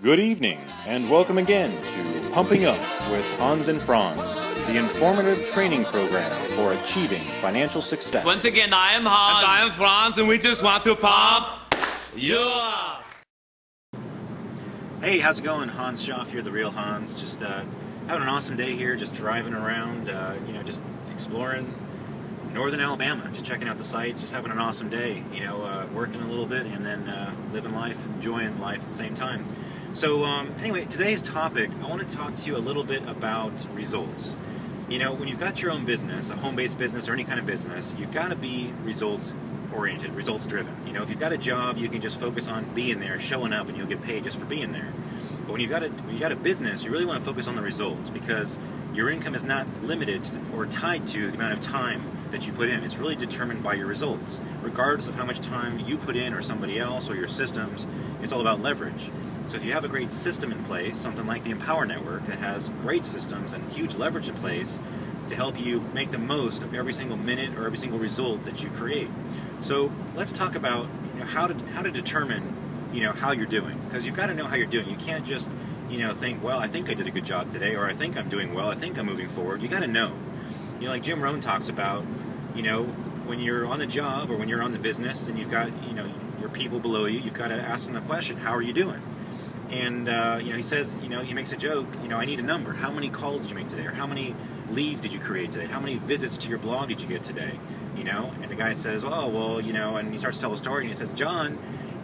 Good evening, and welcome again to Pumping Up with Hans and Franz, the informative training program for achieving financial success. Once again, I am Hans. And I am Franz, and we just want to pump you up. Hey, how's it going? Hans Schaff here, the real Hans. Just having an awesome day here, just driving around, just exploring northern Alabama, just checking out the sights, just having an awesome day, working a little bit and then living life, enjoying life at the same time. So anyway, today's topic, I want to talk to you a little bit about results. When you've got your own business, a home-based business or any kind of business, you've got to be results-oriented, results-driven. If you've got a job, you can just focus on being there, showing up, and you'll get paid just for being there. But when you've got a business, you really want to focus on the results, because your income is not limited or tied to the amount of time that you put in. It's really determined by your results. Regardless of how much time you put in or somebody else or your systems, it's all about leverage. So if you have a great system in place, something like the Empower Network that has great systems and huge leverage in place to help you make the most of every single minute or every single result that you create. So let's talk about how to determine how you're doing, because you've got to know how you're doing. You can't just think, well, I think I did a good job today, or I think I'm doing well, I think I'm moving forward. You got to know. Like Jim Rohn talks about, when you're on the job or when you're on the business and you've got your people below you, you've got to ask them the question, how are you doing? And he says, he makes a joke, I need a number. How many calls did you make today? Or how many leads did you create today? How many visits to your blog did you get today? And the guy says, oh, well, and he starts to tell a story, and he says, John,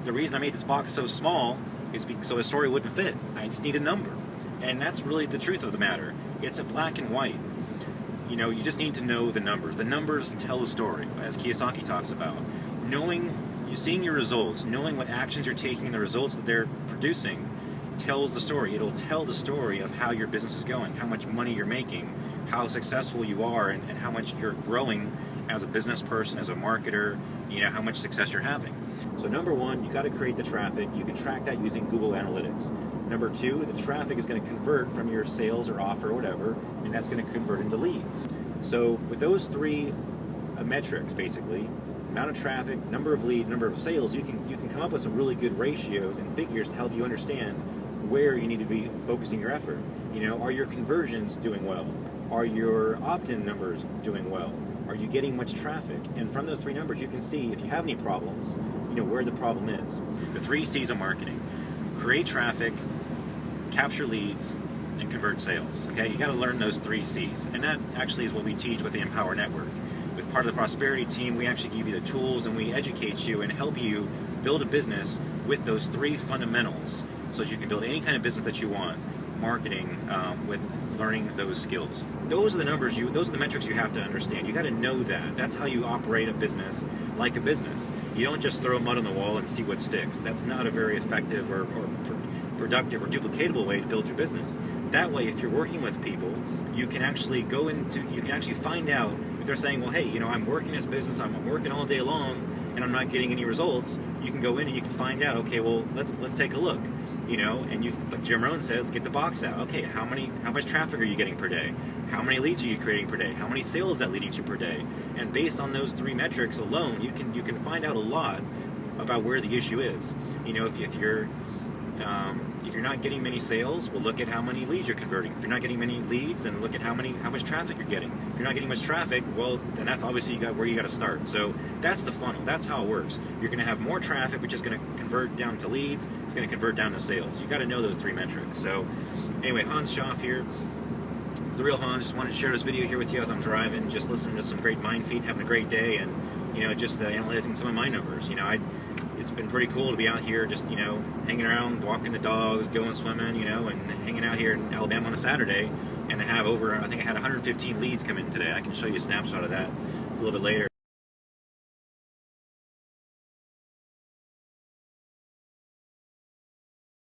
the reason I made this box so small is so a story wouldn't fit. I just need a number. And that's really the truth of the matter. It's a black and white. You just need to know the numbers. The numbers tell the story, as Kiyosaki talks about. Seeing your results, knowing what actions you're taking and the results that they're producing tells the story. It'll tell the story of how your business is going, how much money you're making, how successful you are, and how much you're growing as a business person, as a marketer, how much success you're having. So number one, you got to create the traffic. You can track that using Google Analytics. Number two, the traffic is going to convert from your sales or offer or whatever, and that's going to convert into leads. So with those three metrics, basically, amount of traffic, number of leads, number of sales, you can come up with some really good ratios and figures to help you understand where you need to be focusing your effort. Are your conversions doing well? Are your opt-in numbers doing well? Are you getting much traffic? And from those three numbers, you can see if you have any problems, where the problem is. The 3 C's of marketing: create traffic, capture leads, and convert sales. Okay, you got to learn those 3 C's, and that actually is what we teach with the Empower Network. With part of the Prosperity team, we actually give you the tools and we educate you and help you build a business with those 3 fundamentals, so that you can build any kind of business that you want. Marketing with learning those skills. Those are the numbers those are the metrics you have to understand. You got to know that. That's how you operate a business like a business. You don't just throw mud on the wall and see what sticks. That's not a very effective or productive or duplicatable way to build your business. That way, if you're working with people, you can actually find out if they're saying, well, hey, I'm working this business, I'm working all day long, and I'm not getting any results. You can go in and you can find out, okay, well, let's take a look. And you, like Jim Rohn says, get the box out. Okay, how much traffic are you getting per day? How many leads are you creating per day? How many sales is that leading to per day? And based on those 3 metrics alone, you can find out a lot about where the issue is. If you're not getting many sales, well, look at how many leads you're converting. If you're not getting many leads, then look at how much traffic you're getting. If you're not getting much traffic, well, then that's obviously where you got to start. So that's the funnel. That's how it works. You're going to have more traffic, which is going to convert down to leads. It's going to convert down to sales. You got to know those 3 metrics. So anyway, Hans Schaff here, the real Hans. Just wanted to share this video here with you as I'm driving, just listening to some great mind feed, having a great day, and just analyzing some of my numbers. It's been pretty cool to be out here just, hanging around, walking the dogs, going swimming, and hanging out here in Alabama on a Saturday, and I think I had 115 leads come in today. I can show you a snapshot of that a little bit later.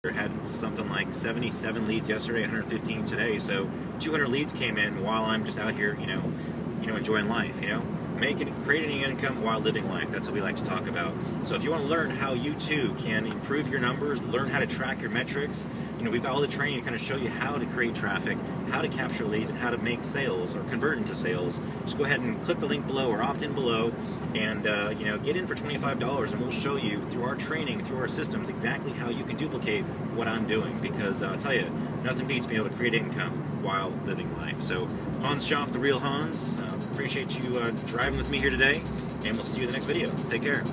I had something like 77 leads yesterday, 115 today, so 200 leads came in while I'm just out here, enjoying life, creating income while living life. That's what we like to talk about. So if you want to learn how you too can improve your numbers, learn how to track your metrics, we've got all the training to kind of show you how to create traffic, how to capture leads, and how to make sales or convert into sales. Just go ahead and click the link below or opt in below, and get in for $25, and we'll show you through our training, through our systems, exactly how you can duplicate what I'm doing, because I'll tell you, nothing beats being able to create income while living life. So, Hans Schaff, the real Hans, appreciate you driving with me here today, and we'll see you in the next video. Take care.